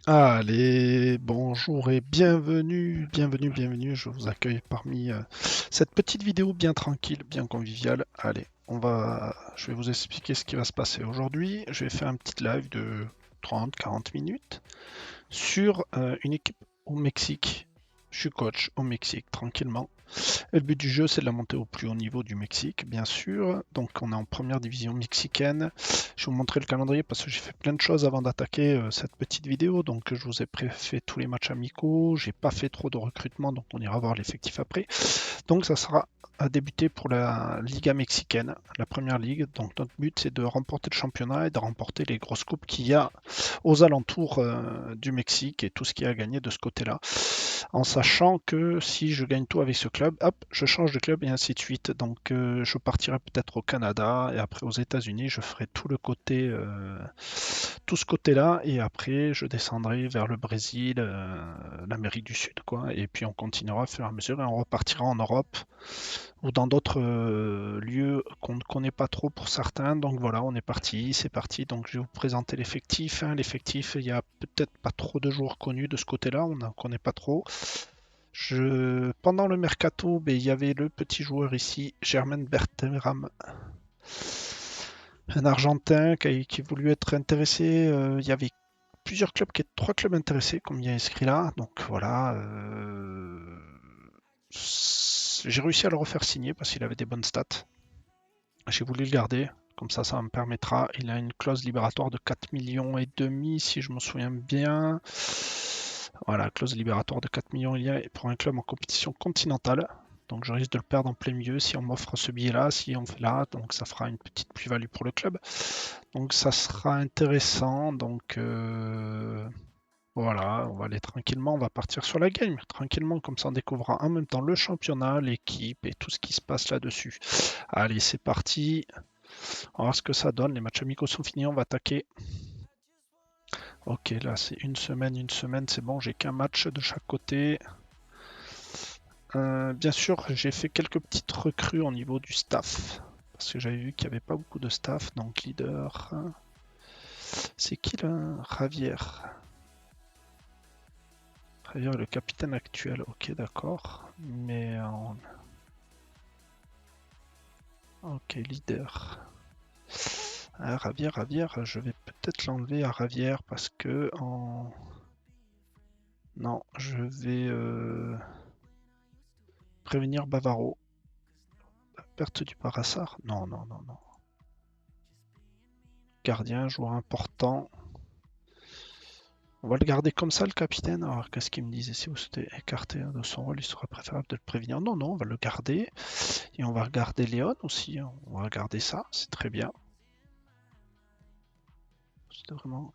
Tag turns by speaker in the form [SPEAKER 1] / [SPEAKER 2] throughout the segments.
[SPEAKER 1] Allez, bonjour et bienvenue, je vous accueille parmi cette petite vidéo bien tranquille, bien conviviale. Allez, je vais vous expliquer ce qui va se passer aujourd'hui. Je vais faire un petit live de 30-40 minutes sur une équipe au Mexique. Je suis coach au Mexique, tranquillement. Et le but du jeu, c'est de la monter au plus haut niveau du Mexique, bien sûr. Donc, on est en première division mexicaine. Je vais vous montrer le calendrier parce que j'ai fait plein de choses avant d'attaquer cette petite vidéo. Donc, je vous ai fait tous les matchs amicaux. J'ai pas fait trop de recrutement, donc on ira voir l'effectif après. Donc, ça sera à débuter pour la Liga mexicaine, la première ligue. Donc, notre but, c'est de remporter le championnat et de remporter les grosses coupes qu'il y a aux alentours du Mexique et tout ce qu'il y a à gagner de ce côté-là, en sachant que si je gagne tout avec ce club, hop, je change de club et ainsi de suite. Donc je partirai peut-être au Canada et après aux États-Unis, je ferai tout ce côté-là et après je descendrai vers le Brésil, l'Amérique du Sud, quoi. Et puis on continuera à fur et à mesure et on repartira en Europe ou dans d'autres lieux qu'on ne connaît pas trop pour certains. Donc voilà, on est parti, c'est parti. Donc je vais vous présenter l'effectif, hein. L'effectif, il n'y a peut-être pas trop de joueurs connus de ce côté-là, on n'en connaît pas trop. Pendant le mercato, ben, il y avait le petit joueur ici, Germain Berteram, un Argentin qui voulait être intéressé. Il y avait trois clubs intéressés, comme il y a inscrit là. Donc voilà, j'ai réussi à le refaire signer parce qu'il avait des bonnes stats. J'ai voulu le garder, comme ça me permettra. Il a une clause libératoire de 4 millions et demi, si je me souviens bien. Voilà, clause libératoire de 4 millions il y a pour un club en compétition continentale. Donc je risque de le perdre en plein milieu si on m'offre ce billet-là, si on fait là, donc ça fera une petite plus-value pour le club. Donc ça sera intéressant. Donc voilà, on va aller tranquillement, on va partir sur la game, tranquillement, comme ça on découvrira en même temps le championnat, l'équipe et tout ce qui se passe là-dessus. Allez, c'est parti. On va voir ce que ça donne. Les matchs amicaux sont finis, on va attaquer. Ok, là c'est une semaine, c'est bon, j'ai qu'un match de chaque côté. Bien sûr, j'ai fait quelques petites recrues au niveau du staff. Parce que j'avais vu qu'il n'y avait pas beaucoup de staff, donc leader. C'est qui là? Javier. Javier est le capitaine actuel, ok d'accord. Mais ok, leader. Javier, je vais peut-être l'enlever à Javier parce que en... Non, je vais prévenir Bavaro. Perte du Parassar? Non, non, non, non. Gardien, joueur important. On va le garder comme ça, le capitaine. Alors, qu'est-ce qu'il me disait? Si vous souhaitez écarter de son rôle, il sera préférable de le prévenir. Non, non, on va le garder. Et on va regarder Léon aussi, hein. On va regarder ça, c'est très bien. C'est vraiment...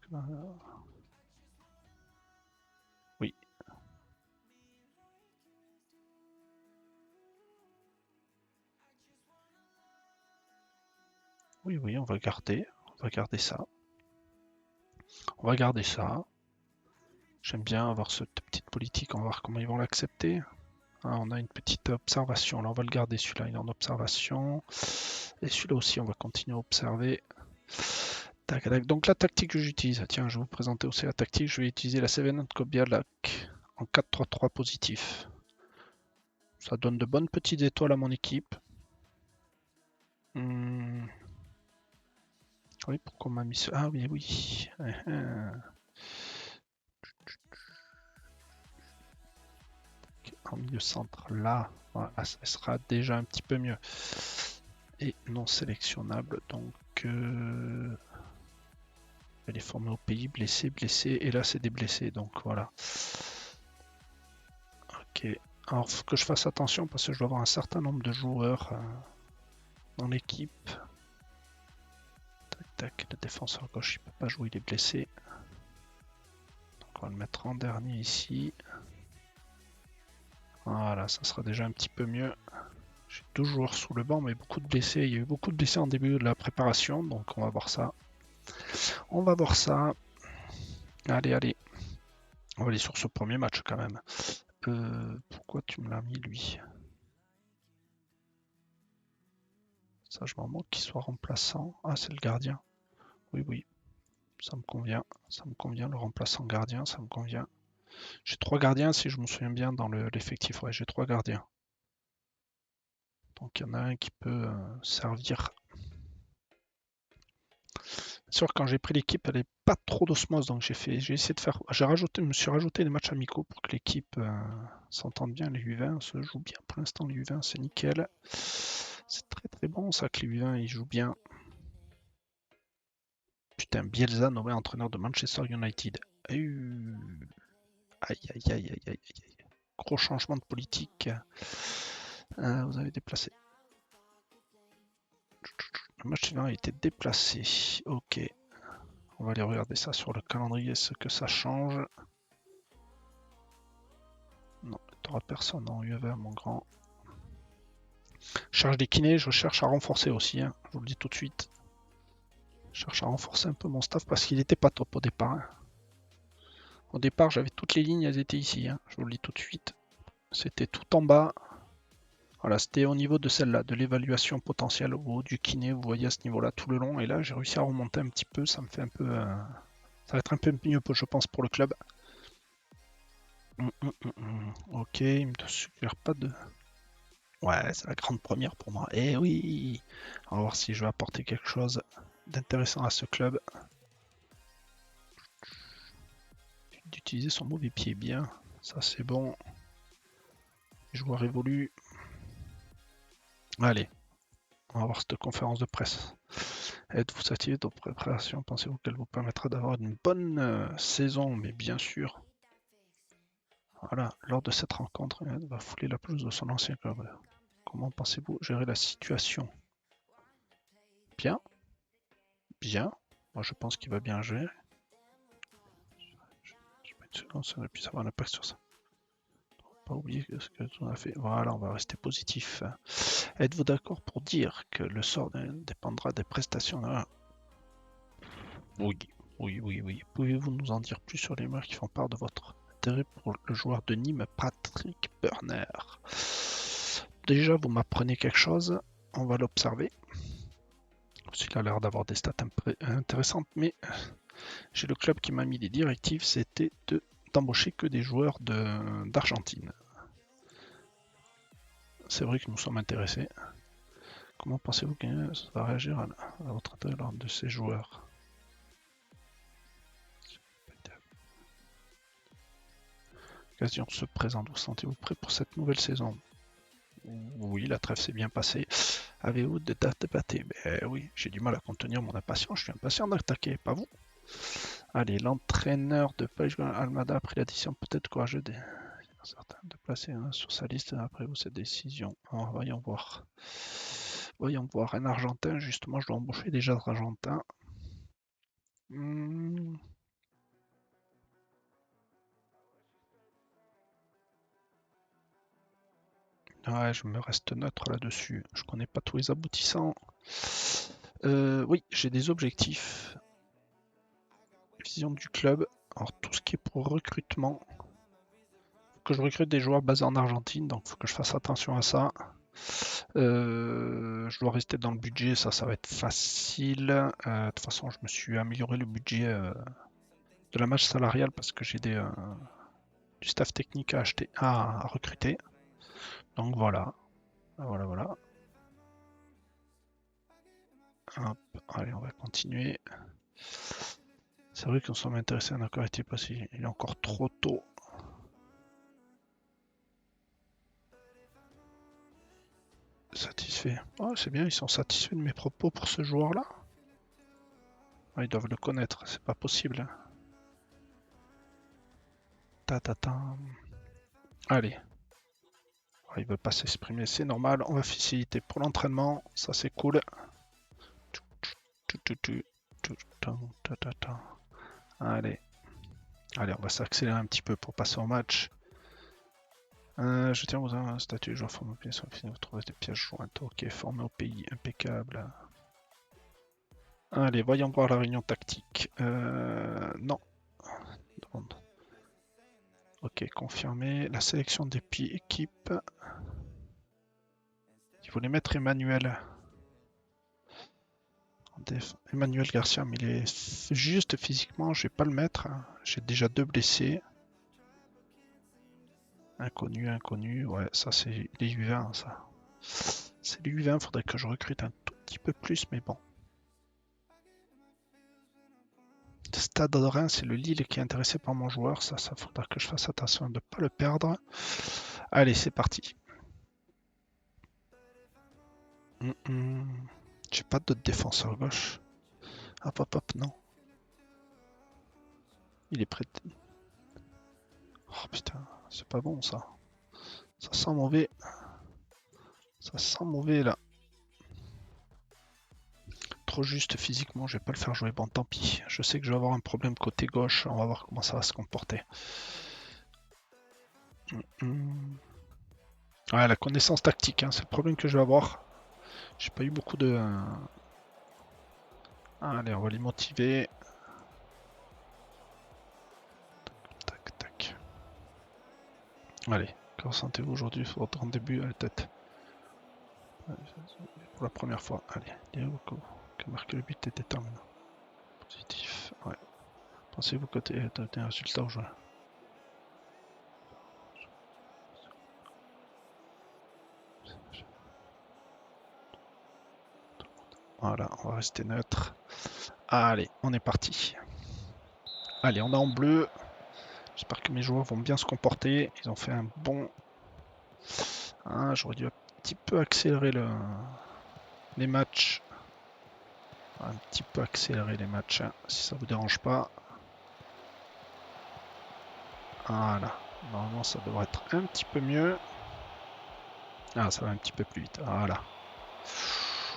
[SPEAKER 1] Oui. Oui, oui, on va garder. On va garder ça. On va garder ça. J'aime bien avoir cette petite politique. On va voir comment ils vont l'accepter. Ah, on a une petite observation. Là, on va le garder. Celui-là, il est en observation. Et celui-là aussi, on va continuer à observer. Tac, tac. Donc, la tactique que j'utilise. Tiens, je vais vous présenter aussi la tactique. Je vais utiliser la Seven Kobialak en 4-3-3 positif. Ça donne de bonnes petites étoiles à mon équipe. Oui, pourquoi on m'a mis ça? Ah oui, oui. En milieu centre, là, voilà, ça sera déjà un petit peu mieux. Et non sélectionnable, donc elle est formée au pays, blessé, blessé, et là c'est des blessés, donc voilà. Ok, alors faut que je fasse attention parce que je dois avoir un certain nombre de joueurs dans l'équipe. Tac, tac, le défenseur gauche il peut pas jouer, il est blessé. Donc on va le mettre en dernier ici. Voilà, ça sera déjà un petit peu mieux. J'ai 12 joueurs sous le banc, mais beaucoup de blessés. Il y a eu beaucoup de blessés en début de la préparation, donc on va voir ça. On va voir ça. Allez, allez. On va aller sur ce premier match quand même. Pourquoi tu me l'as mis lui? Ça, je m'en moque qu'il soit remplaçant. Ah, c'est le gardien. Oui, oui. Ça me convient. Ça me convient. Le remplaçant gardien, ça me convient. J'ai 3 gardiens, si je me souviens bien, dans l'effectif. Ouais, j'ai 3 gardiens. Donc il y en a un qui peut servir. C'est sûr, quand j'ai pris l'équipe, elle n'est pas trop d'osmose, donc j'ai essayé de faire. Je me suis rajouté des matchs amicaux pour que l'équipe s'entende bien. Les U20 se jouent bien pour l'instant. Les U20, c'est nickel. C'est très très bon ça que les U20 ils jouent bien. Putain, Bielsa nommé entraîneur de Manchester United. Aïe aïe aïe aïe aïe aïe. Gros changement de politique. Vous avez déplacé. Le match suivant a été déplacé. Ok. On va aller regarder ça sur le calendrier, ce que ça change. Non, tu n'auras personne en UV, mon grand. Charge des kinés, je cherche à renforcer aussi, hein, je vous le dis tout de suite. Je cherche à renforcer un peu mon staff parce qu'il n'était pas top au départ. Hein. Au départ, j'avais toutes les lignes, elles étaient ici, hein, je vous le dis tout de suite. C'était tout en bas. Voilà, c'était au niveau de celle-là, de l'évaluation potentielle au haut du kiné, vous voyez à ce niveau-là tout le long. Et là, j'ai réussi à remonter un petit peu, ça me fait un peu... ça va être un peu mieux, je pense, pour le club. Ok, il me suggère pas de... Ouais, c'est la grande première pour moi. Eh oui! On va voir si je vais apporter quelque chose d'intéressant à ce club. D'utiliser son mauvais pied bien, ça c'est bon. Les joueurs évoluent. Allez, on va voir cette conférence de presse. Êtes-vous satisfait de vos préparations? Pensez-vous qu'elle vous permettra d'avoir une bonne saison? Mais bien sûr. Voilà, lors de cette rencontre, il va fouler la pelouse de son ancien club. Comment pensez-vous gérer la situation? Bien, bien. Moi je pense qu'il va bien gérer. Ça aurait pu avoir un impact sur ça. Pas oublier ce que on a fait. Voilà, on va rester positif. Êtes-vous d'accord pour dire que le sort dépendra des prestations? Oui, oui. Pouvez-vous nous en dire plus sur les rumeurs qui font part de votre intérêt pour le joueur de Nîmes, Patrick Berner? Déjà, vous m'apprenez quelque chose. On va l'observer. Il a l'air d'avoir des stats intéressantes, mais j'ai le club qui m'a mis des directives, c'était d'embaucher que des joueurs d'Argentine. C'est vrai que nous sommes intéressés. Comment pensez-vous que ça va réagir à votre intérêt lors de ces joueurs? L'occasion se présente. Vous sentez-vous prêt pour cette nouvelle saison? Oui, la trêve s'est bien passée. Avez-vous des dates débattées? Ben oui, j'ai du mal à contenir mon impatience. Je suis impatient d'attaquer, pas vous? Allez, l'entraîneur de Paige Almada a pris la décision peut-être courageuse de placer sur sa liste après vous cette décision. Alors, voyons voir. Voyons voir. Un Argentin, justement, je dois embaucher déjà d'Argentin. Ouais, je me reste neutre là-dessus. Je connais pas tous les aboutissants. Oui, j'ai des objectifs. Vision du club. Alors, tout ce qui est pour recrutement. Faut que je recrute des joueurs basés en Argentine, donc faut que je fasse attention à ça. Je dois rester dans le budget, ça va être facile. De toute façon, je me suis amélioré le budget de la masse salariale parce que j'ai du staff technique à acheter, à recruter. Donc voilà. Voilà. Hop, allez, on va continuer. C'est vrai qu'on s'en intéressé à un accord été passé. Il est encore trop tôt. Satisfait. Oh, c'est bien, ils sont satisfaits de mes propos pour ce joueur-là. Ah, ils doivent le connaître, c'est pas possible. Allez. Ah, il veut pas s'exprimer, c'est normal. On va faciliter pour l'entraînement, ça c'est cool. Allez. Allez, on va s'accélérer un petit peu pour passer au match. Je tiens à vous un statut joueur formé au pays. Vous trouvez des pièces jointes. Ok, formé au pays, impeccable. Allez, voyons voir la réunion tactique. Non. Ok, confirmé. La sélection des équipes. Il faut les mettre Emmanuel. Emmanuel Garcia, mais il est juste physiquement, je vais pas le mettre. J'ai déjà 2 blessés. Inconnu, ouais, ça c'est les U20, ça. C'est les U20, faudrait que je recrute un tout petit peu plus, mais bon. Stade de Reims, c'est le Lille qui est intéressé par mon joueur, ça faudra que je fasse attention de ne pas le perdre. Allez, c'est parti. J'ai pas d'autre défenseur gauche. Hop, non. Il est prêt. Oh putain, c'est pas bon ça. Ça sent mauvais. Ça sent mauvais là. Trop juste physiquement, je vais pas le faire jouer. Bon, tant pis. Je sais que je vais avoir un problème côté gauche. On va voir comment ça va se comporter. Ouais, la connaissance tactique, hein, c'est le problème que je vais avoir. J'ai pas eu beaucoup de... Allez, on va les motiver. Tac, tac. Allez, comment sentez-vous aujourd'hui sur votre début à la tête? Pour la première fois. Allez, Diego qui a marqué le but est déterminant. Positif, ouais. Pensez-vous que tu as un résultat au jeu? Voilà, on va rester neutre. Allez, on est parti. Allez, on est en bleu. J'espère que mes joueurs vont bien se comporter. Ils ont fait un bon... Ah, j'aurais dû un petit peu accélérer les matchs. Un petit peu accélérer les matchs, hein, si ça vous dérange pas. Voilà. Normalement, ça devrait être un petit peu mieux. Ah, ça va un petit peu plus vite. Voilà.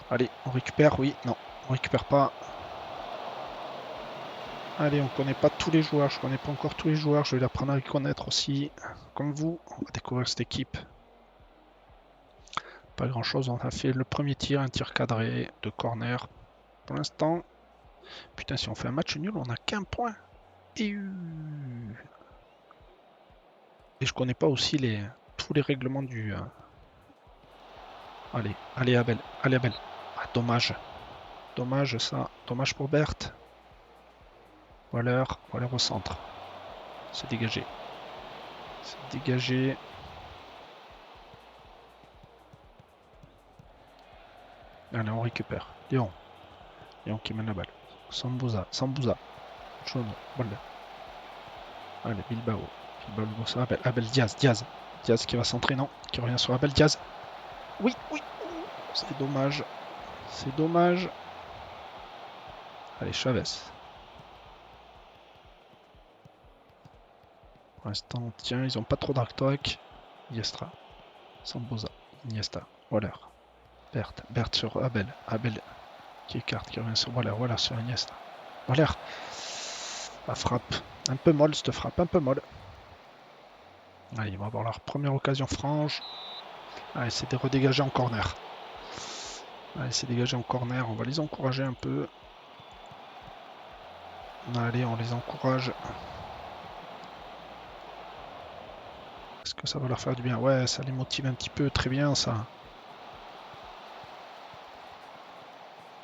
[SPEAKER 1] Allez, on récupère, oui, non, on récupère pas. Allez, on connaît pas tous les joueurs, je connais pas encore tous les joueurs, je vais apprendre à les connaître aussi. Comme vous, on va découvrir cette équipe. Pas grand chose, on a fait le premier tir, un tir cadré de corner. Pour l'instant, putain, si on fait un match nul, on a qu'un point. Et je connais pas aussi tous les règlements du... Allez Abel, allez Abel. Ah, dommage. Dommage ça, dommage pour Berthe. Waller au centre. C'est dégagé. C'est dégagé. Allez, on récupère. Léon. Léon qui mène la balle. Sambuza. Chono. Voilà. Allez, Bilbao. Sur Abel Diaz. Diaz qui va centrer, non. Qui revient sur Abel Diaz. Oui. C'est dommage. C'est dommage. Allez, Chavez. Pour l'instant, tiens, ils ont pas trop d'arc-track. Iniesta. Sambuza. Iniesta. Waller. Berthe sur Abel. Abel qui écarte, qui revient sur Waller sur Iniesta. Waller. La frappe. Un peu molle, cette frappe, un peu molle. Allez, ils vont avoir leur première occasion franche. Allez, c'est de redégager en corner. Allez, c'est dégagé en corner. On va les encourager un peu. Allez, on les encourage. Est-ce que ça va leur faire du bien? Ouais, ça les motive un petit peu. Très bien, ça.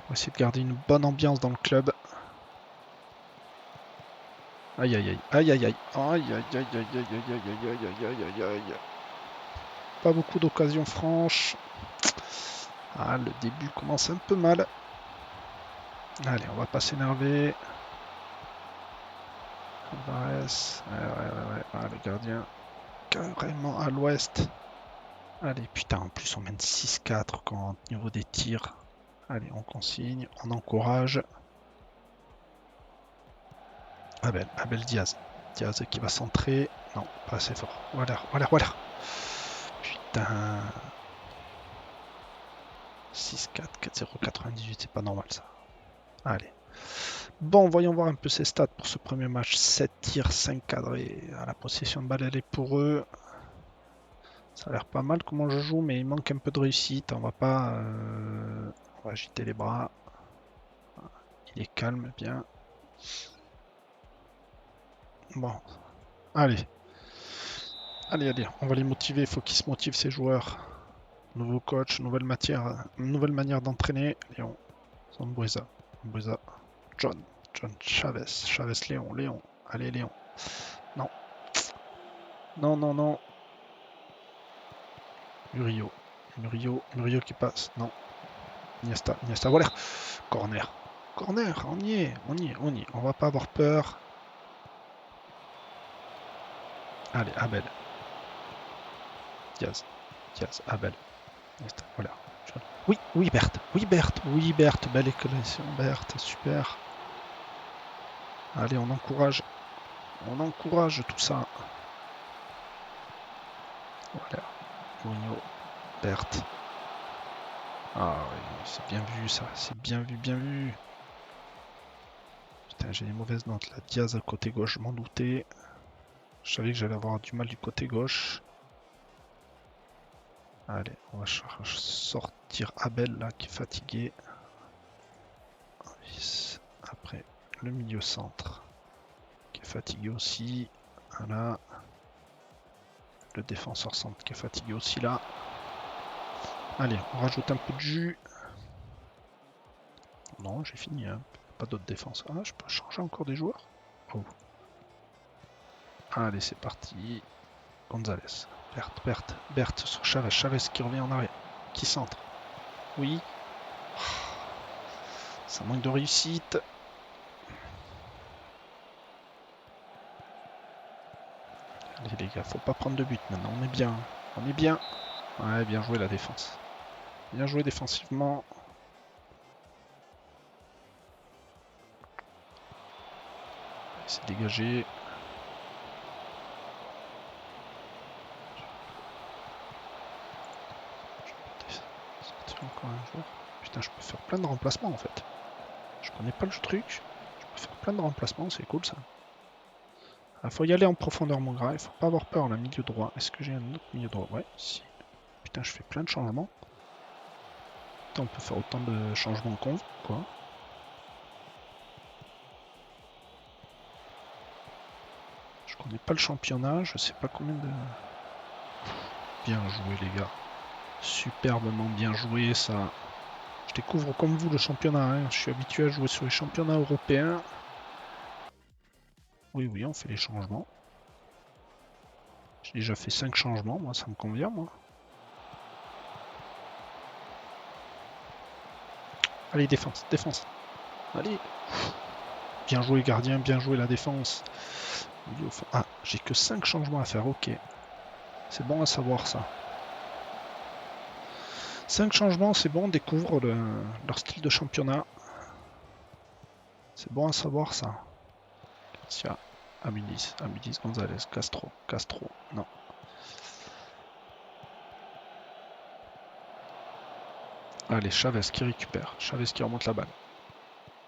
[SPEAKER 1] On va essayer de garder une bonne ambiance dans le club. Aïe. Pas beaucoup d'occasions franches. Ah, le début commence un peu mal. Allez, on va pas s'énerver. Alvarez. Ouais. Ah, le gardien. Carrément à l'ouest. Allez, putain, en plus on mène 6-4 au niveau des tirs. Allez, on consigne, on encourage. Abel Diaz. Diaz qui va centrer. Non, pas assez fort. Voilà. Putain. 6-4, 4-0, 98, c'est pas normal ça. Allez. Bon, voyons voir un peu ses stats pour ce premier match. 7 tirs, 5 cadrés. À la possession de balle, elle est pour eux. Ça a l'air pas mal comment je joue, mais il manque un peu de réussite. On va pas... On va agiter les bras. Il est calme, bien. Bon. Allez, on va les motiver. Il faut qu'ils se motivent, ces joueurs. Nouveau coach, nouvelle manière d'entraîner. Léon, Sambueza. Sambueza. John Chavez. Chavez, Léon. Allez, Léon. Non. Non. Murillo qui passe. Non. Iniesta, voilà. Corner, on y est. On va pas avoir peur. Allez, Abel. Diaz, Abel. Iniesta, voilà. Oui, Berthe. Belle écolation, Berthe, super. Allez, on encourage tout ça. Voilà. Mourinho, Berthe. Ah oui, c'est bien vu ça, c'est bien vu. Putain, j'ai des mauvaises notes là. Diaz à côté gauche, je m'en doutais. Je savais que j'allais avoir du mal du côté gauche. Allez, on va sortir Abel là qui est fatigué. Après, le milieu centre qui est fatigué aussi. Voilà. Le défenseur centre qui est fatigué aussi là. Allez, on rajoute un peu de jus. Non, j'ai fini, hein. Pas d'autres défense. Ah, je peux changer encore des joueurs. Oh. Allez, c'est parti. Gonzalez. Berthe sur Chavez. Chavez qui revient en arrière. Qui centre. Oui. Ça manque de réussite. Allez les gars, faut pas prendre de but maintenant. On est bien. Ouais, bien joué la défense. Bien joué défensivement. C'est dégagé. Sortir encore un jour. Putain, je peux faire plein de remplacements en fait. Je connais pas le truc. Je peux faire plein de remplacements, c'est cool ça. Il faut y aller en profondeur mon gars, il faut pas avoir peur, on a milieu droit. Est-ce que j'ai un autre milieu droit? Ouais, si. Putain, je fais plein de changements. Putain, on peut faire autant de changements qu'on veut, quoi. Je connais pas le championnat, je sais pas combien de... Bien joué les gars. Superbement bien joué ça. Je découvre comme vous le championnat, hein. Je suis habitué à jouer sur les championnats européens. Oui, on fait les changements. J'ai déjà fait 5 changements, moi ça me convient moi. Allez, défense. Allez. Bien joué gardien, bien joué la défense. Ah, j'ai que 5 changements à faire, ok. C'est bon à savoir ça. 5 changements, c'est bon, on découvre leur style de championnat. C'est bon à savoir ça. Garcia, Amudiz, Gonzalez, Castro, non. Allez, Chavez qui récupère, Chavez qui remonte la balle.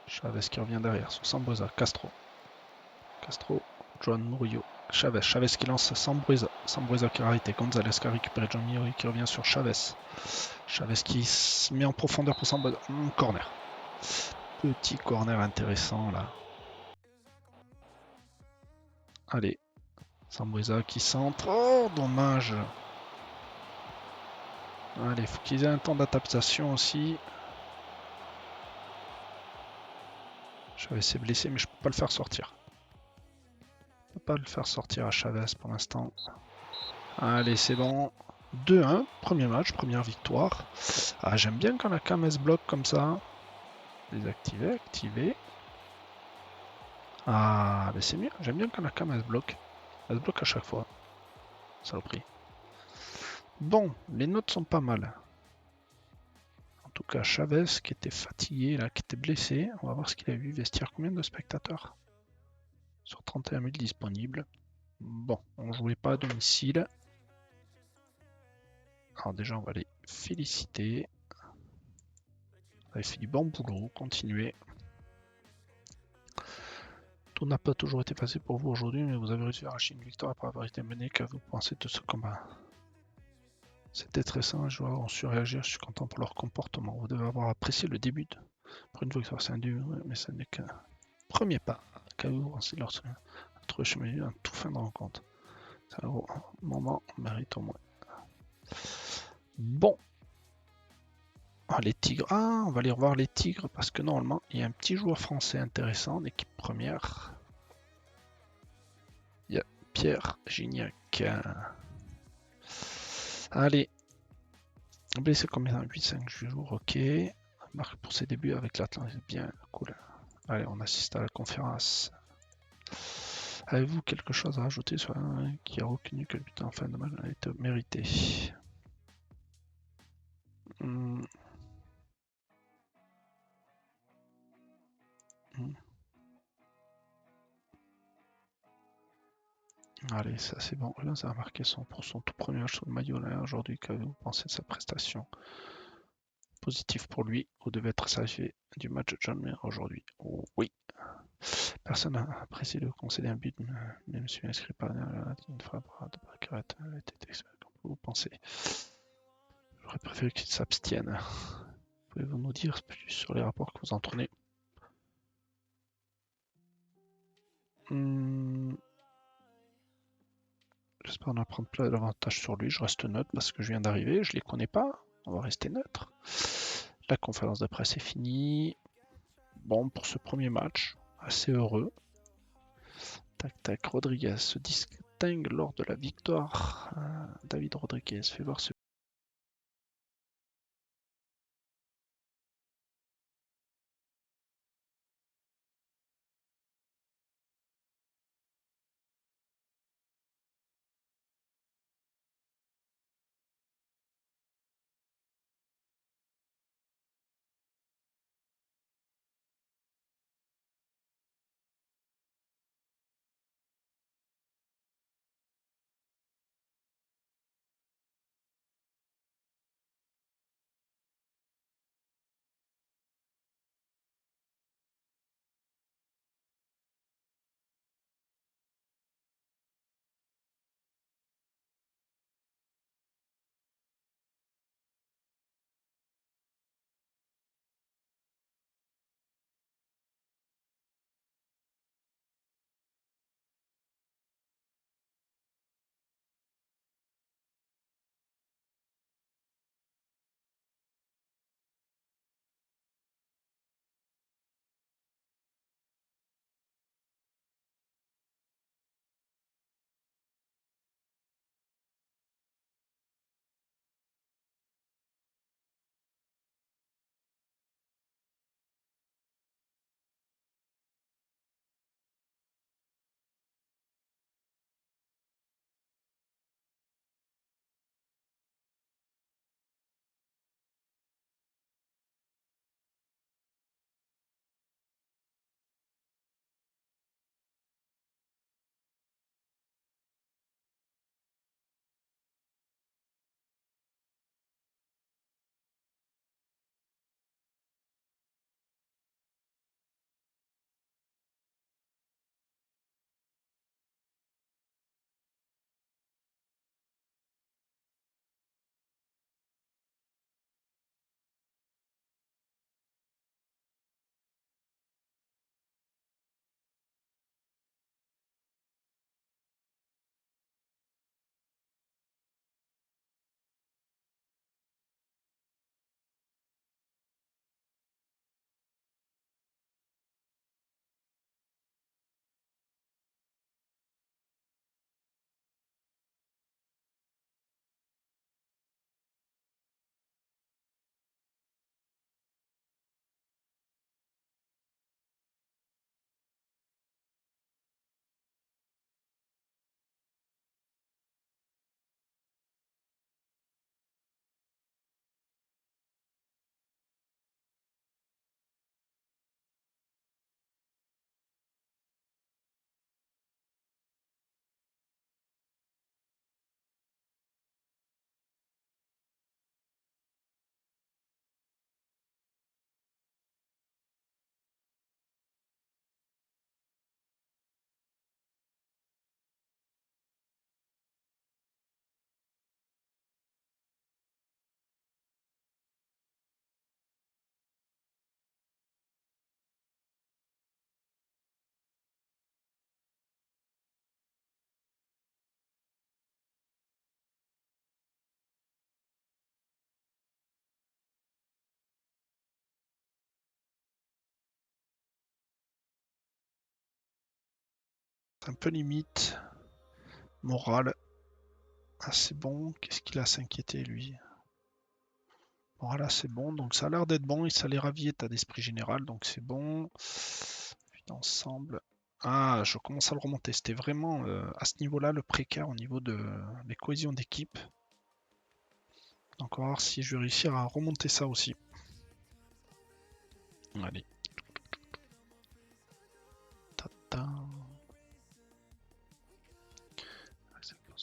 [SPEAKER 1] Chavez qui revient derrière, sur Sambueza, Castro, John Murillo, Chavez qui lance Sambueza qui a arrêté, Gonzalez qui a récupéré, John Murillo qui revient sur Chavez. Chavez qui se met en profondeur pour Sambueza, corner. Petit corner intéressant là. Allez, Sambueza qui centre. Oh, dommage. Allez, faut qu'ils aient un temps d'adaptation aussi. Chavez est blessé, mais je peux pas le faire sortir. Je peux pas le faire sortir à Chavez pour l'instant. Allez, c'est bon. 2-1, premier match, première victoire. Ah, j'aime bien quand la cam se bloque comme ça. Désactiver, activer. Ah, mais c'est mieux. J'aime bien quand la cam se bloque. Elle se bloque à chaque fois. Saloperie. Bon, les notes sont pas mal. En tout cas, Chavez qui était fatigué, là, qui était blessé. On va voir ce qu'il a eu. Vestiaire, combien de spectateurs? Sur 31 000 disponibles. Bon, on jouait pas à domicile. Alors déjà, on va les féliciter. Vous avez fait du bon boulot, continuez. Tout n'a pas toujours été facile pour vous aujourd'hui, mais vous avez réussi à arracher une victoire après avoir été mené. Que vous pensez de ce combat? C'était très simple, les joueurs ont su réagir, je suis content pour leur comportement. Vous devez avoir apprécié le début. Pour une victoire, c'est un début, mais ce n'est qu'un premier pas. KO, c'est leur chemin, un tout fin de rencontre. C'est un moment, on mérite au moins. Bon. Ah, les Tigres. Ah, on va aller revoir les Tigres parce que normalement, il y a un petit joueur français intéressant en équipe première. Il y a Pierre Gignac. Allez. Blessé combien? 8-5 jours, ok. Marque pour ses débuts avec l'Atlantique, bien cool. Allez, on assiste à la conférence. Avez-vous quelque chose à rajouter sur un qui a reconnu que le but en fin de match a été mérité? Hmm. Hmm. Allez, ça c'est bon. Là, ça a marqué pour son tout premier match sur le maillot là aujourd'hui. Qu'avez-vous pensé de sa prestation? Positif pour lui, ou devait être salué du match de John Mayer aujourd'hui? Oh, oui. Personne n'a apprécié de concéder un but, même si inscrit par une frappe de Bracarette était excellent. Qu'en vous pensez? J'aurais préféré qu'il s'abstienne. Pouvez-vous nous dire plus sur les rapports que vous entretenez? J'espère en apprendre plein davantage sur lui. Je reste neutre parce que je viens d'arriver, je les connais pas. On va rester neutre. La conférence de presse est finie. Bon, pour ce premier match, assez heureux. Tac tac, Rodriguez se distingue lors de la victoire. David Rodriguez fait voir ce C'est un peu limite. Moral. Assez bon. Qu'est-ce qu'il a à s'inquiéter, lui? Moral assez bon. Donc ça a l'air d'être bon. Et ça les ravit état d'esprit général. Donc c'est bon. Puis d'ensemble. Ah, je commence à le remonter. C'était vraiment à ce niveau-là le précaire au niveau de les cohésions d'équipe. Donc on va voir si je vais réussir à remonter ça aussi. Allez. Ta-ta.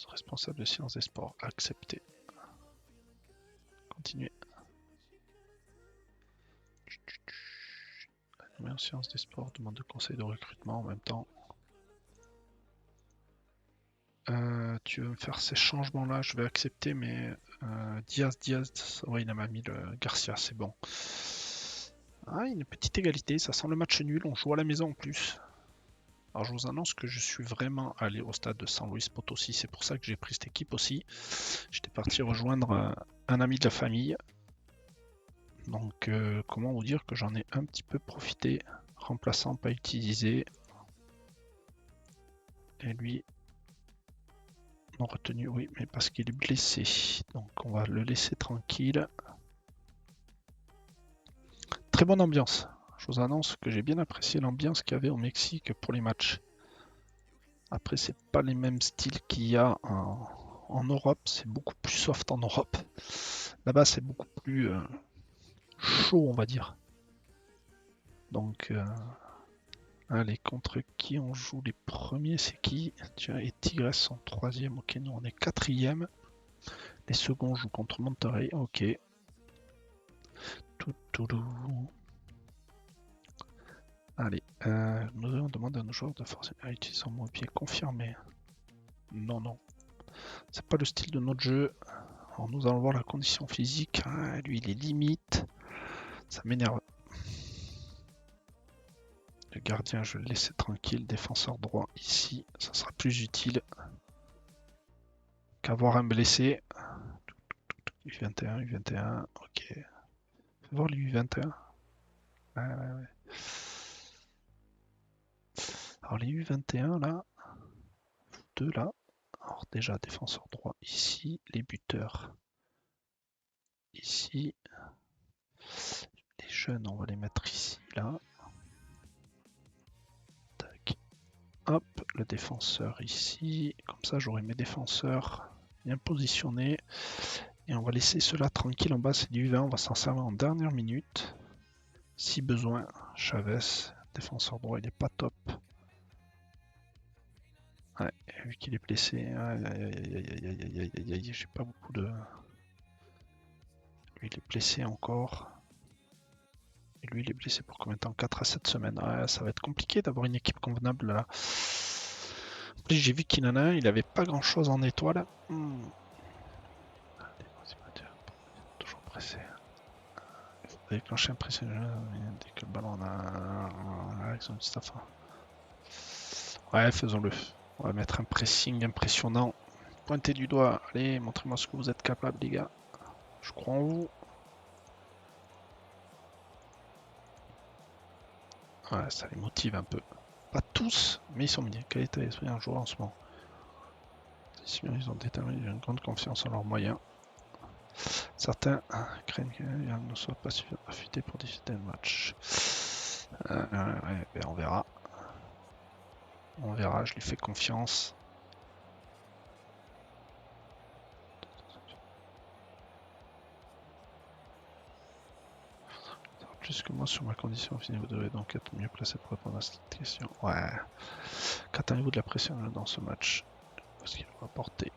[SPEAKER 1] Responsable de sciences des sports. Accepté. Continuer. En sciences des sports, demande de conseil de recrutement en même temps. Tu veux me faire ces changements-là, je vais accepter, mais Diaz, ouais, il m'a mis le Garcia, c'est bon. Ah, une petite égalité, ça sent le match nul, on joue à la maison en plus. Alors je vous annonce que je suis vraiment allé au stade de San Luis Potosí, c'est pour ça que j'ai pris cette équipe aussi. J'étais parti rejoindre un ami de la famille. Donc comment vous dire que j'en ai un petit peu profité. Remplaçant pas utilisé. Et lui, non retenu, oui, mais parce qu'il est blessé. Donc on va le laisser tranquille. Très bonne ambiance. Je vous annonce que j'ai bien apprécié l'ambiance qu'il y avait au Mexique pour les matchs. Après, c'est pas les mêmes styles qu'il y a en Europe. C'est beaucoup plus soft en Europe. Là-bas, c'est beaucoup plus chaud, on va dire. Donc, allez, contre qui on joue les premiers? C'est qui? Tiens, et Tigres sont troisième. Ok, nous on est quatrième. Les seconds jouent contre Monterrey. Ok. Toutoulou. Allez, nous allons demander à nos joueurs de forcer à utiliser son pied confirmé. Non, non. C'est pas le style de notre jeu. Alors nous allons voir la condition physique. Ah, lui, il est limite. Ça m'énerve. Le gardien, je vais le laisser tranquille. Défenseur droit ici, ça sera plus utile qu'avoir un blessé. U21, U21, ok. Fais voir les U21. Ouais. Alors les U21 là, deux là. Alors déjà défenseur droit ici, les buteurs ici. Les jeunes, on va les mettre ici là. Tac. Hop, le défenseur ici. Comme ça j'aurai mes défenseurs bien positionnés. Et on va laisser cela tranquille en bas, c'est du 20, on va s'en servir en dernière minute. Si besoin, Chavez, défenseur droit, il est pas top. Ouais, vu qu'il est blessé, j'ai pas beaucoup de... Lui il est blessé encore. Et lui il est blessé pour combien de temps? 4 à 7 semaines. Ouais, ça va être compliqué d'avoir une équipe convenable là. En plus j'ai vu qu'il en a un, il avait pas grand chose en étoile. Toujours pressé. Déclencher un pressing dès que le ballon a avec son petit affaire. Ouais, faisons-le. On va mettre un pressing impressionnant. Pointez du doigt. Allez, montrez-moi ce que vous êtes capable, les gars. Je crois en vous. Ouais, ça les motive un peu. Pas tous, mais ils sont mis. Quel état d'esprit un joueur en ce moment? Ils ont déterminé une grande confiance en leurs moyens. Certains craignent qu'ils ne soient pas suffisamment affûtés pour décider le match. Ouais, ben on verra. On verra, je lui fais confiance. Plus que moi sur ma condition physique, vous devez donc être mieux placé pour répondre à cette question. Ouais. Qu'attendez-vous de la pression dans ce match? Ce qu'il va apporter.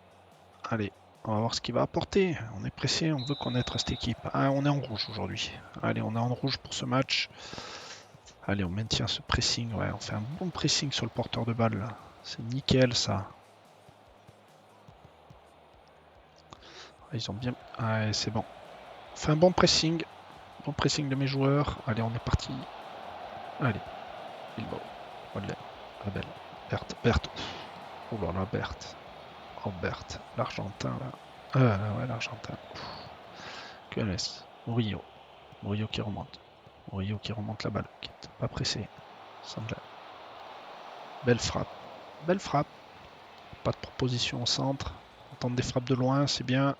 [SPEAKER 1] Allez, on va voir ce qu'il va apporter. On est pressé, on veut connaître cette équipe. Ah, on est en rouge aujourd'hui. Allez, on est en rouge pour ce match. Allez, on maintient ce pressing. Ouais, on fait un bon pressing sur le porteur de balle. C'est nickel ça. Ils ont bien... Ouais, c'est bon. On fait un bon pressing. Bon pressing de mes joueurs. Allez, on est parti. Allez. Bilbao. Olé. Abel. Berthe. Oh là là, Berthe. Oh, Berthe. L'Argentin là. Ouais, l'Argentin. Que laisse. Murillo. Murillo qui remonte. Murillo qui remonte la balle. Qui est pas pressé. Sandler. Belle frappe. Belle frappe. Pas de proposition au centre. On tente des frappes de loin, c'est bien.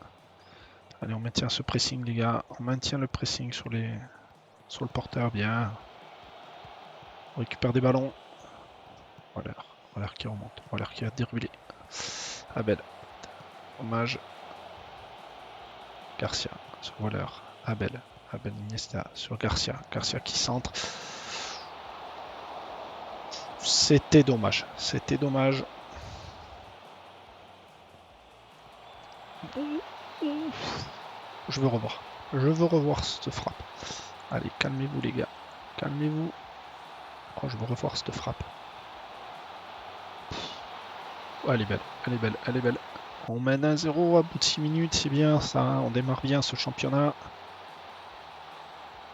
[SPEAKER 1] Allez, on maintient ce pressing, les gars. On maintient le pressing sur le porteur, bien. On récupère des ballons. Waller qui remonte. Waller qui a déroulé. Abel. Hommage. Garcia sur Waller. Abel. Abel Iniesta sur Garcia. Garcia qui centre. C'était dommage. C'était dommage. Je veux revoir. Je veux revoir cette frappe. Allez, calmez-vous les gars. Calmez-vous. Oh, je veux revoir cette frappe. Oh, elle est belle, elle est belle, elle est belle. On mène 1-0 à bout de 6 minutes, c'est bien ça. On démarre bien ce championnat.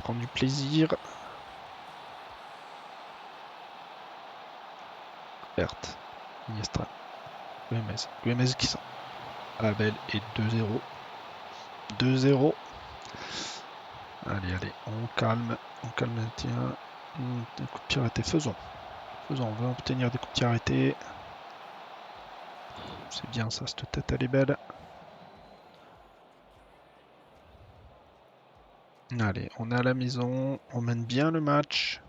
[SPEAKER 1] Prendre du plaisir. Berthe, Iniesta, Guemez qui sent. Abel et 2-0. 2-0. Allez, allez, on calme, tiens. Des coups de pied arrêtés, faisons. On veut obtenir des coups de pied arrêtés. C'est bien ça, cette tête elle est belle. Allez, on est à la maison, on mène bien le match.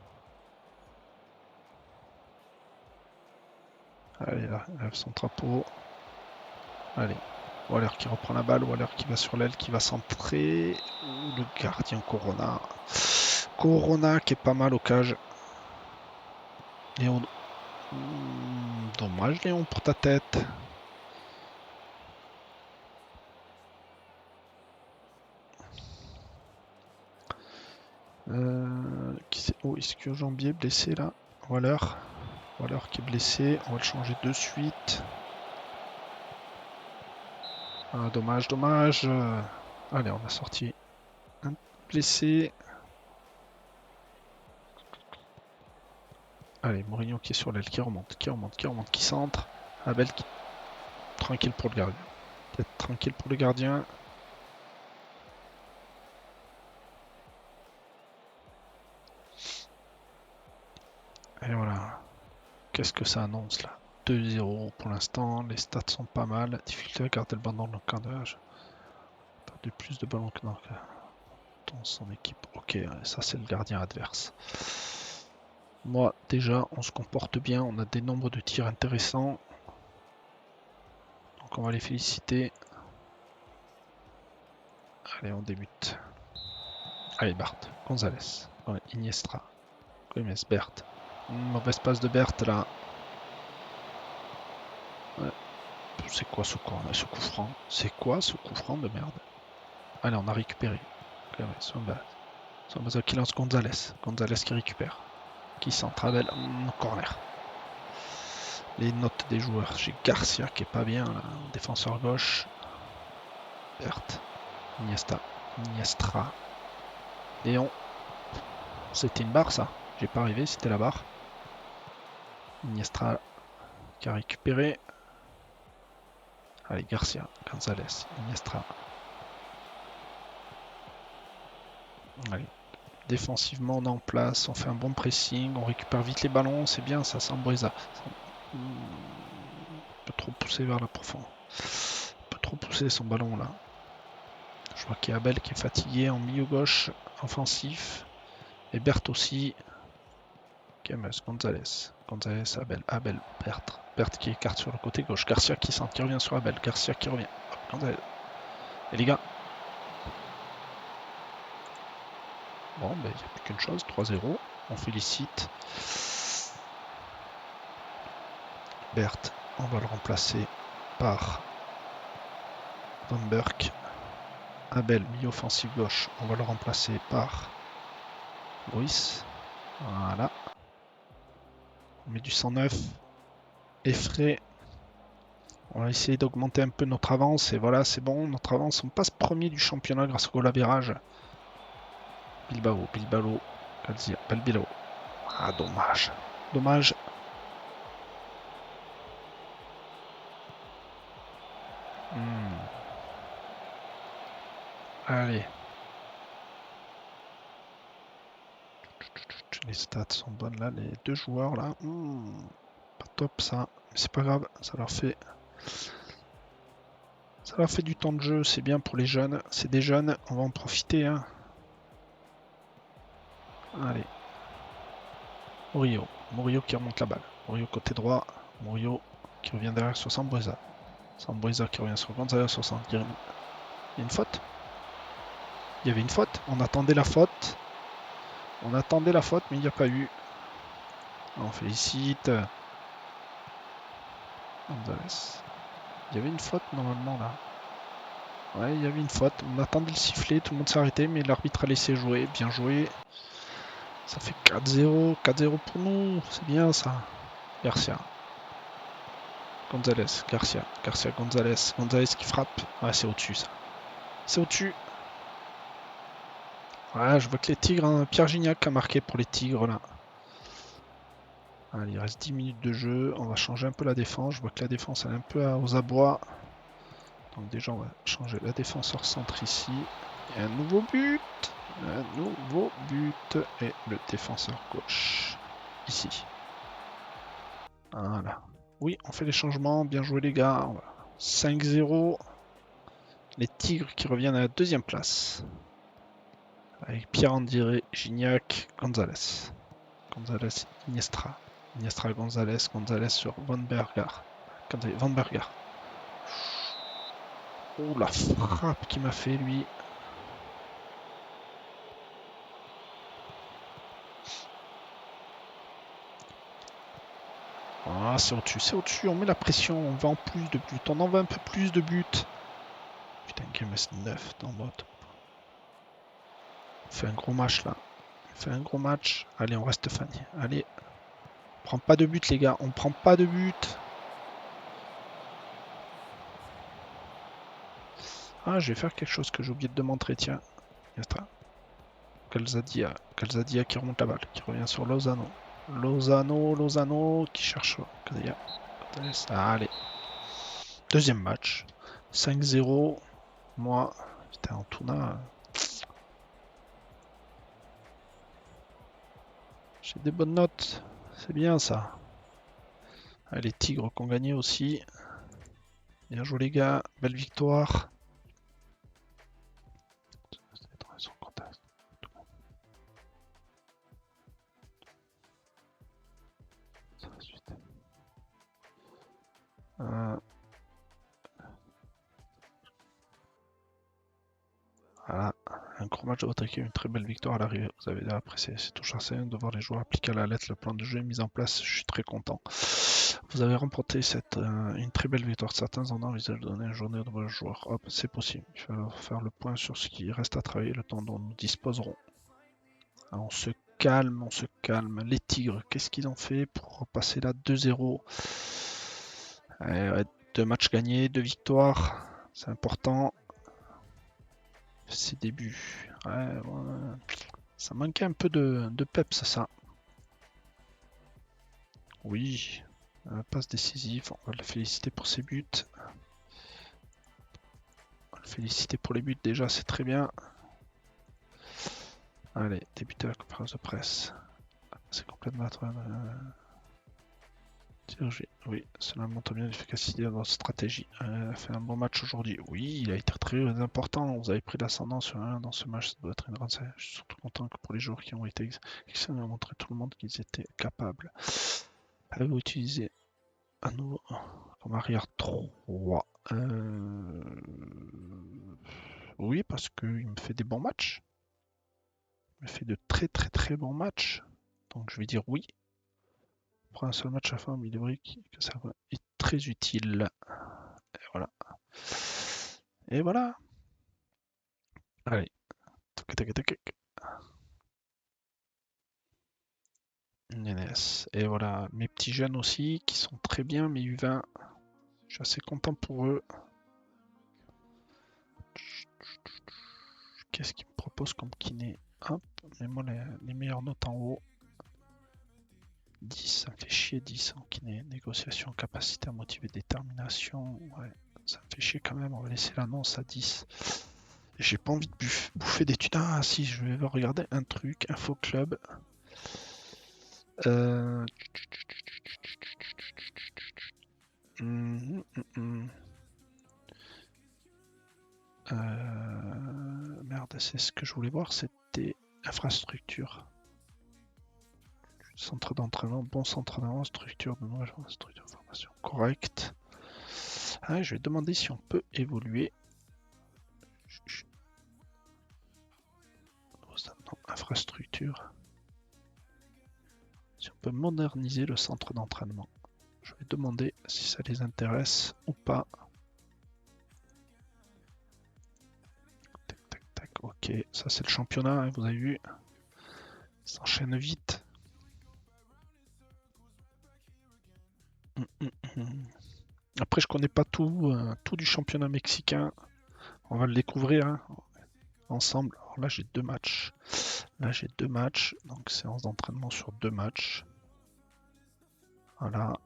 [SPEAKER 1] Allez, là, il lève son drapeau. Allez, Waller qui reprend la balle, Waller qui va sur l'aile, qui va centrer. Le gardien Corona. Corona qui est pas mal au cage. Léon. Dommage Léon pour ta tête. Oh, est-ce que Jambier est blessé là? Waller qui est blessé, on va le changer de suite. Ah, dommage, dommage. Allez, on a sorti un blessé. Allez, Mourinho qui est sur l'aile, qui remonte, qui centre. Abel qui... Tranquille pour le gardien. Peut-être tranquille pour le gardien. Et voilà. Qu'est-ce que ça annonce là? 2-0 pour l'instant, les stats sont pas mal. Difficulté à garder le ballon dans le cadrage. Perdu plus de ballons que dans son équipe. Ok, ça c'est le gardien adverse. Moi, déjà, on se comporte bien, on a des nombres de tirs intéressants. Donc on va les féliciter. Allez, on débute. Allez, Bart, Gonzalez, ouais, Iniesta, Gomez, Berthe. Mauvaise passe de Berthe là. Ouais. C'est quoi ce coup franc? C'est quoi ce coup franc de merde? Allez, on a récupéré. Sombaza qui lance Gonzalez. Gonzalez qui récupère. Qui centre corner. Les notes des joueurs. J'ai Garcia qui est pas bien là. Défenseur gauche. Berthe. Iniestra. Léon. C'était une barre ça. J'ai pas arrivé, c'était la barre. Iniestra qui a récupéré. Allez, Garcia, Gonzalez, Iniestra. Allez. Défensivement, on est en place, on fait un bon pressing, on récupère vite les ballons, c'est bien ça, Sambreza. Un peu trop poussé vers la profondeur. Un peu trop poussé son ballon là. Je vois qu'il y a Abel qui est fatigué en milieu gauche, offensif. Et Berthe aussi. Kemes, Gonzalez, Abel, Berthe qui écarte sur le côté gauche. Garcia qui centre, qui revient sur Abel. Garcia qui revient. Gonzalez. Et les gars. Bon, ben, il n'y a plus qu'une chose, 3-0. On félicite. Berthe, on va le remplacer par Van Burk. Abel, milieu offensif gauche, on va le remplacer par Ruiz. Voilà. On met du 109. Effray. On va essayer d'augmenter un peu notre avance. Et voilà, c'est bon, notre avance. On passe premier du championnat grâce au goal average. Bilbao, Calzia, Bilbao. Ah, dommage. Dommage. Allez. Les stats sont bonnes là, les deux joueurs là. Pas top ça. c'est pas grave, ça leur fait du temps de jeu, c'est bien pour les jeunes. C'est des jeunes, on va en profiter. Hein. Allez. Murillo qui remonte la balle. Murillo côté droit. Murillo qui revient derrière sur Sambueza. Sambueza qui revient sur Gonzalez sur San. Il y a une faute. Il y avait une faute. On attendait la faute. On attendait la faute, mais il n'y a pas eu. On félicite. Gonzalez. Il y avait une faute normalement là. Ouais, il y avait une faute. On attendait le sifflet, tout le monde s'est arrêté, mais l'arbitre a laissé jouer. Bien joué. Ça fait 4-0. 4-0 pour nous. C'est bien ça. Garcia. Gonzalez. Garcia. Garcia. Gonzalez. Gonzalez qui frappe. Ouais, c'est au-dessus ça. C'est au-dessus. Ouais, je vois que les Tigres, hein, Pierre Gignac a marqué pour les Tigres là. Allez, il reste 10 minutes de jeu. On va changer un peu la défense. Je vois que la défense elle est un peu aux abois. Donc déjà, on va changer la défenseur centre ici. Et un nouveau but. Un nouveau but. Et le défenseur gauche. Ici. Voilà. Oui, on fait les changements. Bien joué les gars. 5-0. Les Tigres qui reviennent à la deuxième place. Avec Pierre-André Gignac, Gonzalez. Gonzalez, Iniestra. Iniestra, Gonzalez. Gonzalez sur Van Berger. Van Berger. Oh la frappe qu'il m'a fait lui. Ah, c'est au-dessus, on met la pression, on va en plus de buts, on en veut un peu plus de buts. Putain, Game 9 dans l'autre. On fait un gros match là. On fait un gros match. Allez, on reste Fanny. Allez. On prend pas de but les gars, on prend pas de but. Ah, je vais faire quelque chose que j'ai oublié de montrer, tiens. Calzadia. Calzadia qui remonte la balle, qui revient sur Lozano. Lozano qui cherche Calzadia. Allez. Deuxième match. 5-0. Moi, putain, Antuna. J'ai des bonnes notes. C'est bien ça. Ah, les Tigres qui ont gagné aussi. Bien joué les gars. Belle victoire. Voilà, un gros match de votre équipe, une très belle victoire à l'arrivée. Vous avez apprécié, c'est toujours assez de voir les joueurs appliquer à la lettre le plan de jeu mis en place. Je suis très content. Vous avez remporté une très belle victoire. Certains en envisagent de donner une journée de vos joueurs. Hop, c'est possible. Il va faire le point sur ce qui reste à travailler, le temps dont nous disposerons. Alors, on se calme, on se calme. Les Tigres, qu'est-ce qu'ils ont fait pour passer là 2-0? Ouais, 2 matchs gagnés, 2 victoires. C'est important. Ses débuts. Ouais. Ça manquait un peu de peps, ça. Oui. Passe décisive. On va le féliciter pour ses buts. On va le féliciter pour les buts déjà, c'est très bien. Allez, débuter la conférence de presse. C'est complètement oui, cela montre bien l'efficacité de votre stratégie. Elle a fait un bon match aujourd'hui. Oui, il a été très important. Vous avez pris l'ascendant sur un dans ce match. Ça doit être une grande. Je suis surtout content que pour les joueurs qui ont été excellents, montré tout le monde qu'ils étaient capables. Avez-vous utilisé à nouveau comme arrière 3 Oui, parce qu'il me fait des bons matchs. Il me fait de très très très bons matchs. Donc je vais dire oui. Pour un seul match à fin, il devrait que ça est très utile. Et voilà. Et voilà. Allez. Et voilà, mes petits jeunes aussi qui sont très bien, mes U20. Je suis assez content pour eux. Qu'est-ce qu'ils me proposent comme kiné? Hop, mets-moi les meilleures notes en haut. 10, ça me fait chier 10 en kiné. Négociation, capacité à motiver, détermination. Ouais, ça me fait chier quand même. On va laisser l'annonce à 10. J'ai pas envie de bouffer des thunes. Ah si, je vais regarder un truc. Info Club. Merde, c'est ce que je voulais voir, c'était infrastructure. Centre d'entraînement, bon centre d'entraînement, structure de structure de formation correcte. Ah, je vais demander si on peut évoluer. Non, infrastructure. Si on peut moderniser le centre d'entraînement. Je vais demander si ça les intéresse ou pas. Tac, tac, tac. Ok, ça c'est le championnat, hein, vous avez vu. Ça s'enchaîne vite. Après, je connais pas tout, tout du championnat mexicain. On va le découvrir hein, ensemble. Alors là, j'ai 2 matchs. Là, j'ai 2 matchs. Donc, séance d'entraînement sur 2 matchs. Voilà.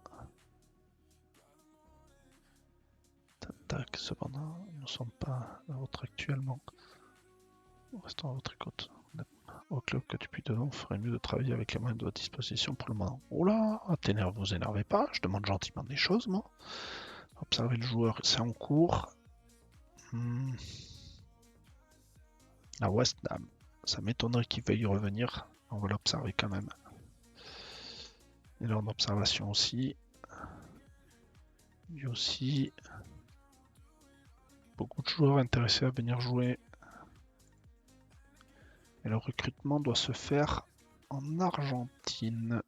[SPEAKER 1] Tac, cependant, nous ne sommes pas à votre actuellement. Restons à votre écoute. Au club que depuis 2 ans, vous ferez mieux de travailler avec les moyens de votre disposition pour le moment. Oh là, vous énervez pas, je demande gentiment des choses, moi. Observez le joueur, c'est en cours. La West Ham, ça m'étonnerait qu'il veuille y revenir. On va l'observer quand même. Et là, en observation aussi. Lui aussi. Beaucoup de joueurs intéressés à venir jouer. Et le recrutement doit se faire en Argentine.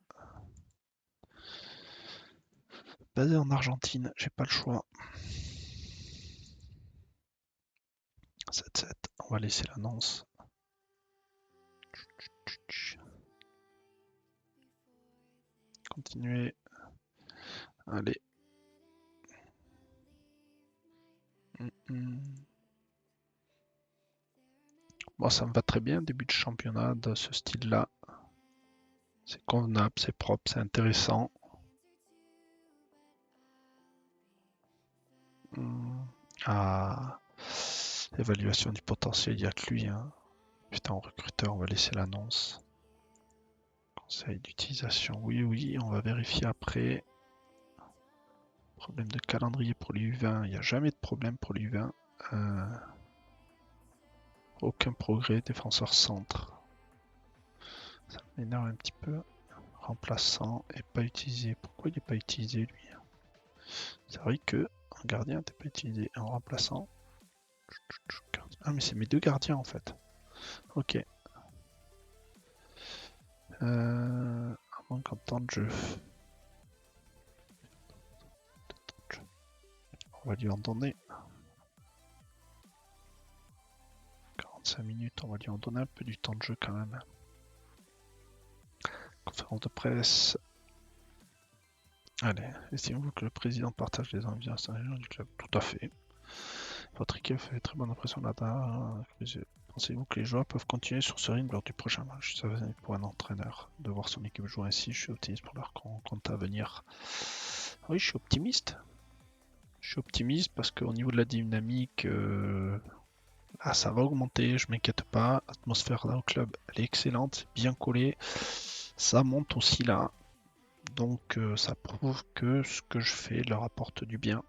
[SPEAKER 1] Basé en Argentine, j'ai pas le choix. 7-7, on va laisser l'annonce. Continuer. Allez. Bon, ça me va très bien, début de championnat de ce style-là. C'est convenable, c'est propre, c'est intéressant. Ah, évaluation du potentiel, il n'y a que lui. Hein. Putain, en recruteur, on va laisser l'annonce. Conseil d'utilisation, oui, oui, on va vérifier après. Problème de calendrier pour les U20, il n'y a jamais de problème pour les U20. Aucun progrès, défenseur centre. Ça m'énerve un petit peu. Remplaçant et pas utilisé. Pourquoi il n'est pas utilisé lui? C'est vrai que un gardien n'était pas utilisé. Un remplaçant. Ah mais c'est mes 2 gardiens en fait. Ok. À moins qu'en temps de jeu. On va lui en donner. 45 minutes, on va lui en donner un peu du temps de jeu quand même. Conférence de presse. Allez, estimez-vous que le président partage les envies du club? Tout à fait. Votre équipe fait très bonne impression là-bas. Pensez-vous que les joueurs peuvent continuer sur ce rythme lors du prochain match? Ça va être pour un entraîneur de voir son équipe jouer ainsi. Je suis optimiste pour leur compte à venir. Oui, je suis optimiste. Je suis optimiste parce qu'au niveau de la dynamique, ça va augmenter, je m'inquiète pas. L'atmosphère là au club, elle est excellente, bien collée. Ça monte aussi là. Donc ça prouve que ce que je fais leur apporte du bien.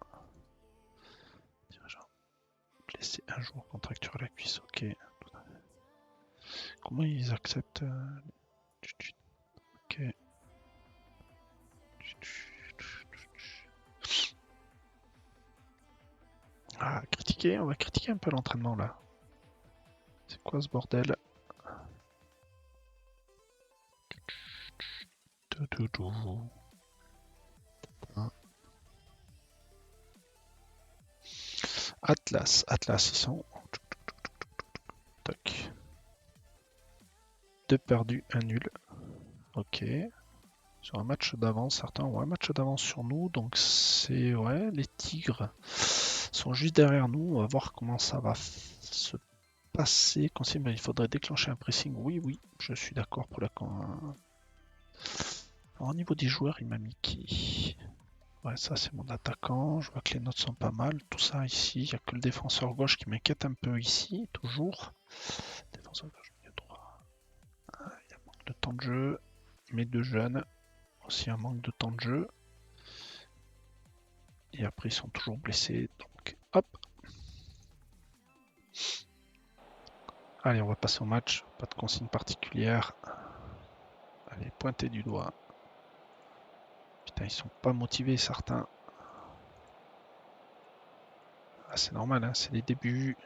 [SPEAKER 1] Blessé un jour, contracture la cuisse, ok. Comment ils acceptent ok. Ah, critiquer, on va critiquer un peu l'entraînement là. C'est quoi ce bordel? Atlas, Atlas, ils sont. Tac. 2 perdus, 1 nul. Ok. Sur un match d'avance, certains ont un match d'avance sur nous, donc c'est. Ouais, les Tigres sont juste derrière nous. On va voir comment ça va se passer. Il faudrait déclencher un pressing. Oui, oui, je suis d'accord pour la. Alors, au niveau des joueurs, il m'a mis qui? Ouais, ça c'est mon attaquant. Je vois que les notes sont pas mal. Tout ça ici, il n'y a que le défenseur gauche qui m'inquiète un peu ici, toujours. Défenseur gauche, milieu droit. Il y a un manque de temps de jeu. Mes 2 jeunes, aussi un manque de temps de jeu. Et après, ils sont toujours blessés. Donc, hop. Allez, on va passer au match. Pas de consigne particulière. Allez, pointez du doigt. Putain, ils sont pas motivés, certains. Ah, c'est normal, hein, c'est les débuts.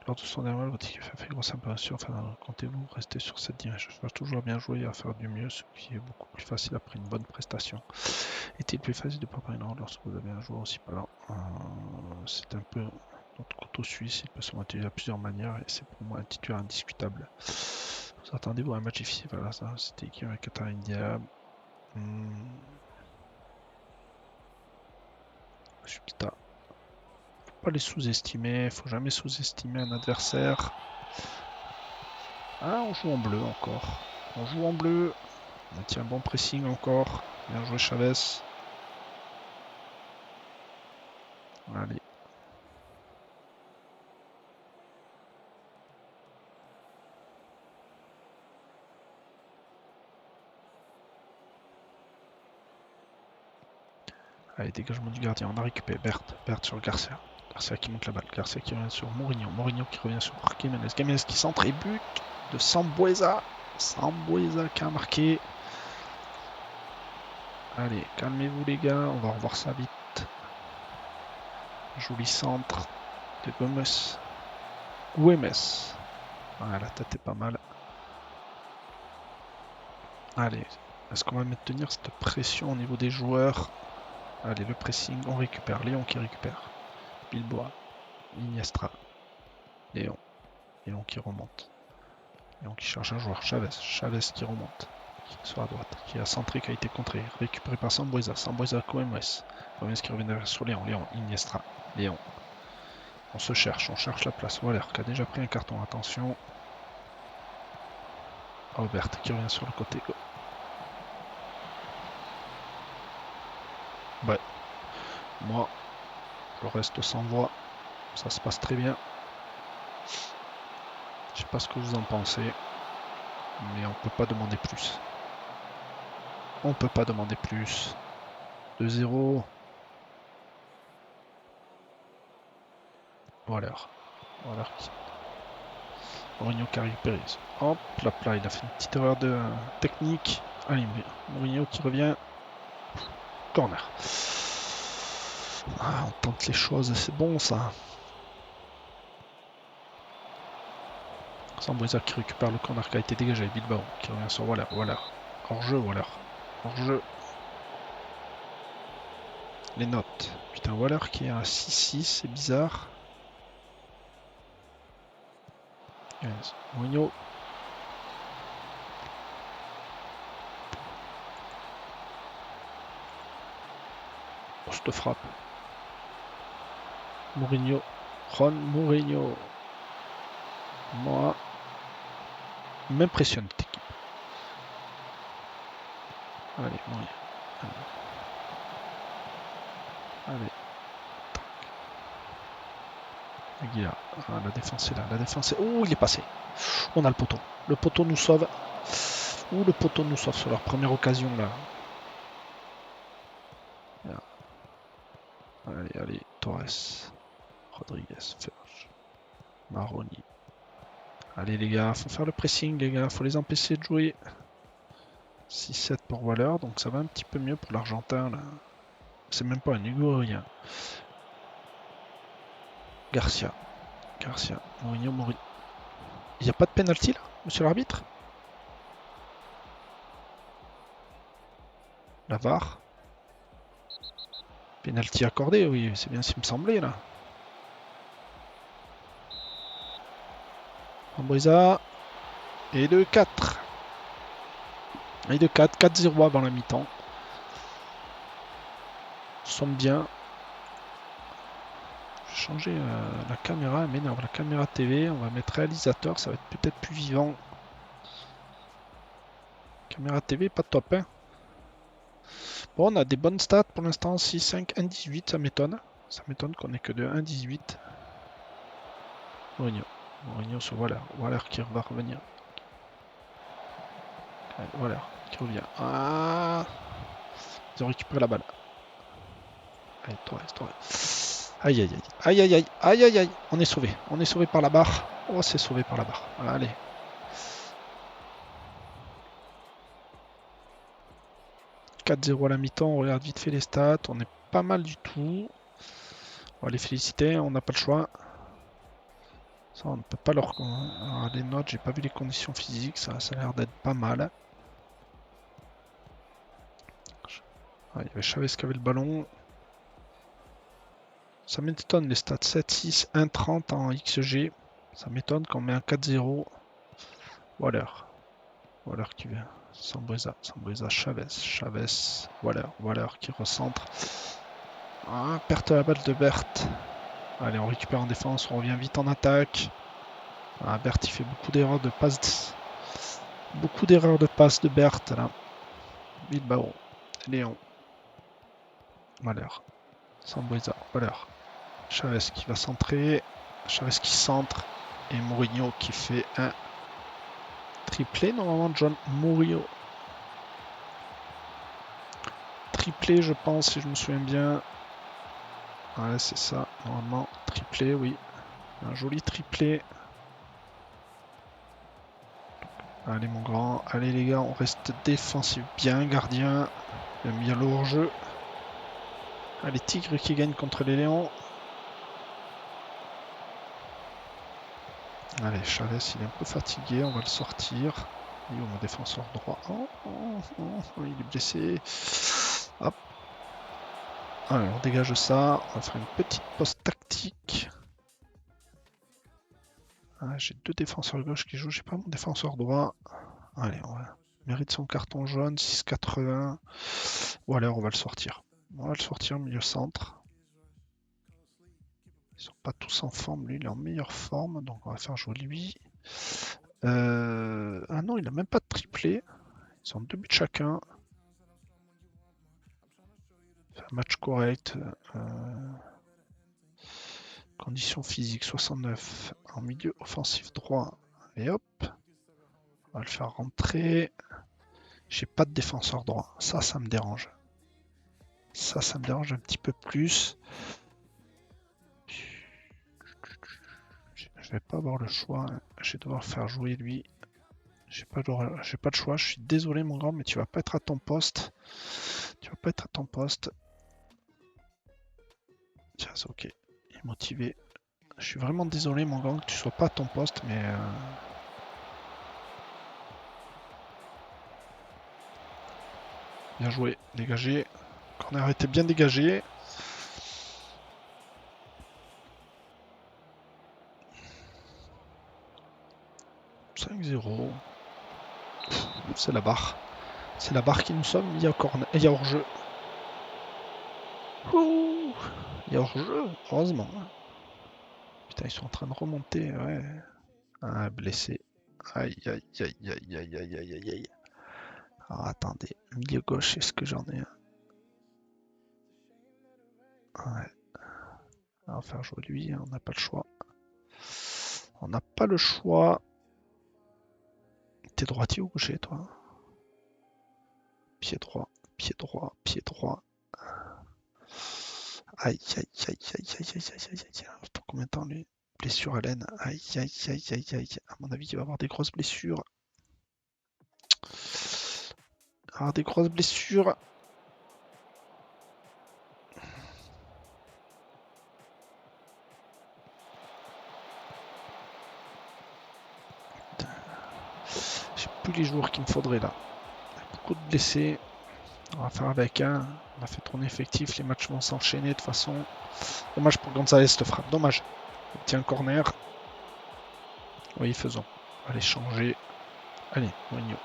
[SPEAKER 1] Lors de son dernier match, votre équipe a fait grosse impression. Enfin, comptez-vous rester sur cette direction. Je cherche toujours à bien jouer et à faire du mieux, ce qui est beaucoup plus facile après une bonne prestation. Est-il plus facile de préparer une ordre lorsque vous avez un joueur aussi pas là c'est un peu notre couteau suisse. Il peut se motiver à plusieurs manières et c'est pour moi un titulaire indiscutable. Vous attendez-vous à un match difficile? Voilà, ça, c'était équipe avec Katarine Diab. Substa. Faut pas les sous-estimer, faut jamais sous-estimer un adversaire. Ah, on joue en bleu encore. On joue en bleu. On tient un bon pressing encore. Bien joué Chavez. Allez. Allez, dégagement du gardien. On a récupéré Berthe sur Garcia. Garcia qui monte la balle. Garcia qui revient sur Mourinho. Mourinho qui revient sur Jiménez. Jiménez qui centre et but de Sambueza. Sambueza qui a marqué. Allez, calmez-vous les gars. On va revoir ça vite. Joli centre de Gomes. Güemes. Ah, la tête est pas mal. Allez, est-ce qu'on va maintenir cette pression au niveau des joueurs? Allez, le pressing, on récupère. Léon qui récupère. Bilboa. Iniestra. Léon. Léon qui remonte. Léon qui cherche un joueur. Chavez. Chavez qui remonte. Qui est sur la droite. Qui a centré, qui a été contré. Récupéré par Sambueza. Sambueza Coemes. Coemes qui revient derrière sur Léon. Léon. Iniestra. Léon. On se cherche. On cherche la place. Waller qui a déjà pris un carton. Attention. Aubert qui revient sur le côté. Ouais. Moi, je reste sans voix. Ça se passe très bien. Je sais pas ce que vous en pensez, mais on peut pas demander plus. On peut pas demander plus. 2-0. Voilà. Voilà. Mourinho qui a récupéré. Hop, là, il a fait une petite erreur de technique. Allez, Mourinho qui revient. Corner. Ah, on tente les choses, c'est bon ça. Sambueza qui récupère le corner qui a été dégagé. Bilbao qui revient sur Waller. Waller. Hors-jeu, Waller. Hors-jeu. Les notes. Putain, Waller qui est à 6-6, c'est bizarre. Yes. Mourinho. Poste frappe. Mourinho. Ron Mourinho. Moi. M'impressionne cette équipe. Allez, Mourinho. Allez. Aguilar. Ah, la défense est là. La défense est... Oh, il est passé. On a le poteau. Le poteau nous sauve. Ouh, le poteau nous sauve sur leur première occasion là. Allez, allez. Torres. Rodriguez. Ferge. Maroni. Allez les gars, faut faire le pressing les gars, faut les empêcher de jouer. 6-7 pour Waller, donc ça va un petit peu mieux pour l'Argentin là. C'est même pas un Uruguayen. Garcia. Garcia. Mourinho, Mourinho. Il n'y a pas de penalty là, monsieur l'arbitre? La VAR. Penalty accordé, oui, c'est bien ce qui me semblait là. Ambrisa. Et de 4. Et de 4. 4-0 avant la mi-temps. Nous sommes bien. Je vais changer la caméra, mais non, la caméra TV, on va mettre réalisateur, ça va être peut-être plus vivant. Caméra TV, pas top, hein. Bon, on a des bonnes stats pour l'instant, 6, 5, 1, 18, ça m'étonne. Ça m'étonne qu'on ait que de 1, 18. Mourinho. Mourinho sur Waller. Waller qui va revenir. Waller qui revient. Ah, ils ont récupéré la balle. Allez, Torres, Torres. Aïe, aïe, aïe. Aïe, aïe, aïe. Aïe, aïe, aïe. On est sauvé. On est sauvé par la barre. Oh, c'est sauvé par la barre. Allez. « 4-0 à la mi-temps. On regarde vite fait les stats. On est pas mal du tout. On va les féliciter. On n'a pas le choix. Ça, on ne peut pas leur... Alors, les notes, j'ai pas vu les conditions physiques. Ça a l'air d'être pas mal. Ah, il y avait Chavez qui avait le ballon. Ça m'étonne les stats. 7-6, 1-30 en XG. Ça m'étonne qu'on met un 4-0. Waller. Waller qui vient. Sambueza, Chavez, Waller qui recentre. Ah, perte de la balle de Berthe. Allez, on récupère en défense, on revient vite en attaque. Ah, Berthe, il fait beaucoup d'erreurs de passe. Beaucoup d'erreurs de passe de Berthe là. Bilbao, Léon, Waller, Sambueza, Waller. Chavez qui va centrer. Chavez qui centre. Et Mourinho qui fait un triplé normalement, John Mourinho. Triplé, je pense, si je me souviens bien. Ouais, c'est ça, normalement. Triplé, oui. Un joli triplé. Allez, mon grand. Allez, les gars, on reste défensif. Bien, gardien. Il a mis à l'eau hors jeu. Allez, Tigre qui gagne contre les Lions. Allez, Chavez, il est un peu fatigué. On va le sortir. Il est où mon défenseur droit? Oh, il est blessé. Hop. Allez, on dégage ça. On va faire une petite pause tactique. Ah, j'ai deux défenseurs gauche qui jouent. J'ai pas mon défenseur droit. Allez, on va... mérite son carton jaune. 6,80. Ou alors on va le sortir. On va le sortir milieu centre. Ils sont pas tous en forme. Lui, il est en meilleure forme. Donc on va faire jouer lui. Ah non, il a même pas de triplé. Ils ont 2 buts chacun. Un match correct. Conditions physiques 69. En milieu offensif droit. Et hop. On va le faire rentrer. J'ai pas de défenseur droit. Ça me dérange. Ça me dérange un petit peu plus. Je vais pas avoir le choix. Je vais devoir faire jouer lui. J'ai pas de choix. Je suis désolé, mon grand, mais tu vas pas être à ton poste. Tu vas pas être à ton poste. Tiens, c'est ok. Il est motivé. Je suis vraiment désolé, mon grand, que tu sois pas à ton poste, mais... Bien joué. Dégagé. Corner était bien dégagé. « 5-0. » C'est la barre. C'est la barre qui nous sauve. Il y a corner. Il y a hors-jeu. Il y a hors-jeu, heureusement. Putain, ils sont en train de remonter, ouais. Ah, blessé. Aïe, aïe, aïe, aïe, aïe, aïe, aïe, aïe, aïe. Alors, attendez, milieu gauche, est-ce que j'en ai un? Ouais. On va faire jouer lui, on n'a pas le choix. On n'a pas le choix. T'es droitier ou gaucher, toi? Pied droit, pied droit, pied droit. Aïe, aïe, aïe, aïe, aïe, aïe, aïe, aïe, aïe. Pour combien de temps, lui? Blessure à l'aine. Aïe, aïe, aïe, aïe, aïe. À mon avis, il va avoir des grosses blessures. Alors, des grosses blessures. J'ai plus les joueurs qu'il me faudrait là. Beaucoup de blessés. On va faire avec un. On a fait tourner effectif. Les matchs vont s'enchaîner de toute façon. Dommage pour Gonzalez de frappe. Dommage. Tiens, corner. Oui, faisons. Allez, changer. Allez, Mourinho.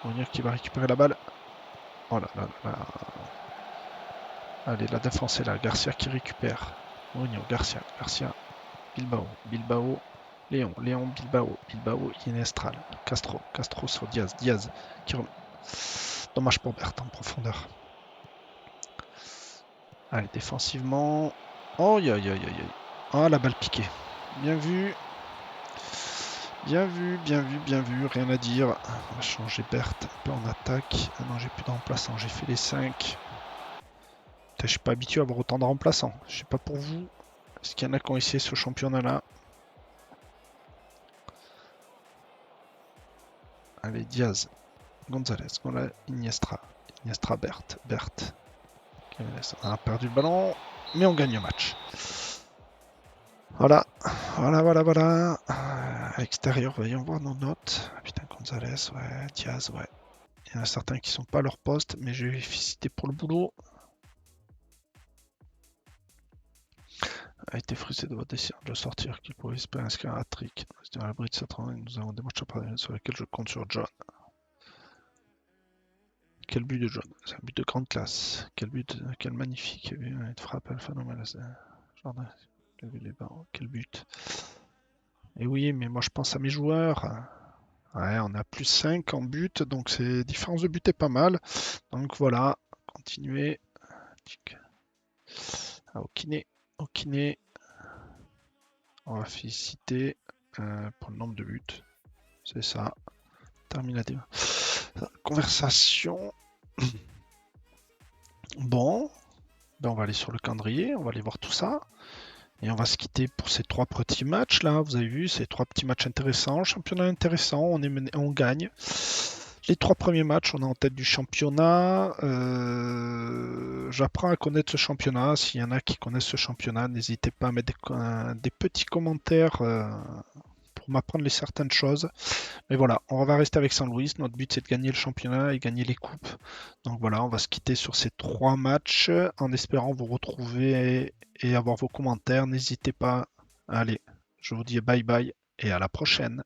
[SPEAKER 1] Mourinho qui va récupérer la balle. Oh là là là là. Allez, la défense est là. Garcia qui récupère. Mourinho, Garcia, Garcia. Bilbao, Bilbao. Léon, Léon, Bilbao, Bilbao, Inestral. Castro, Castro sur Diaz, Diaz qui remet. Dommage pour Berthe en profondeur. Allez, défensivement. Oh, aïe, aïe, aïe, aïe. Ah, la balle piquée. Bien vu. Bien vu, bien vu, bien vu. Rien à dire. On va changer Berthe un peu en attaque. Ah non, j'ai plus de remplaçant. J'ai fait les 5. Je suis pas habitué à avoir autant de remplaçants. Je sais pas pour vous. Est-ce qu'il y en a qui ont essayé ce championnat-là? Allez, Diaz, Gonzalez, Iniestra, Berthe. On a perdu le ballon, mais on gagne le match. Voilà. À l'extérieur, voyons voir nos notes. Putain, Gonzalez, ouais, Diaz, ouais. Il y en a certains qui sont pas à leur poste, mais je vais les féliciter pour le boulot. A été frustré de votre décision de sortir, qu'il pouvait espérer inscrire un hat-trick. C'était à l'abri de cette rencontre, nous avons des matchs à parler sur lesquels je compte sur John. Quel but de John? C'est un but de grande classe. Quel magnifique une frappe phénoménale. Quel but. Et oui, mais moi je pense à mes joueurs. Ouais, on a plus 5 en but, donc c'est différence de but est pas mal. Donc voilà, continuez. Au kiné. On va féliciter pour le nombre de buts. C'est ça. Termine la conversation. Bon, ben on va aller sur le calendrier, on va aller voir tout ça. Et on va se quitter pour ces 3 petits matchs là. Vous avez vu, ces 3 petits matchs intéressants. Championnat intéressant, on gagne. Les 3 premiers matchs, on est en tête du championnat. J'apprends à connaître ce championnat. S'il y en a qui connaissent ce championnat, n'hésitez pas à mettre des petits commentaires pour m'apprendre certaines choses. Mais voilà, on va rester avec Saint-Louis. Notre but, c'est de gagner le championnat et gagner les coupes. Donc voilà, on va se quitter sur ces 3 matchs en espérant vous retrouver et avoir vos commentaires. N'hésitez pas. Allez, je vous dis bye bye et à la prochaine.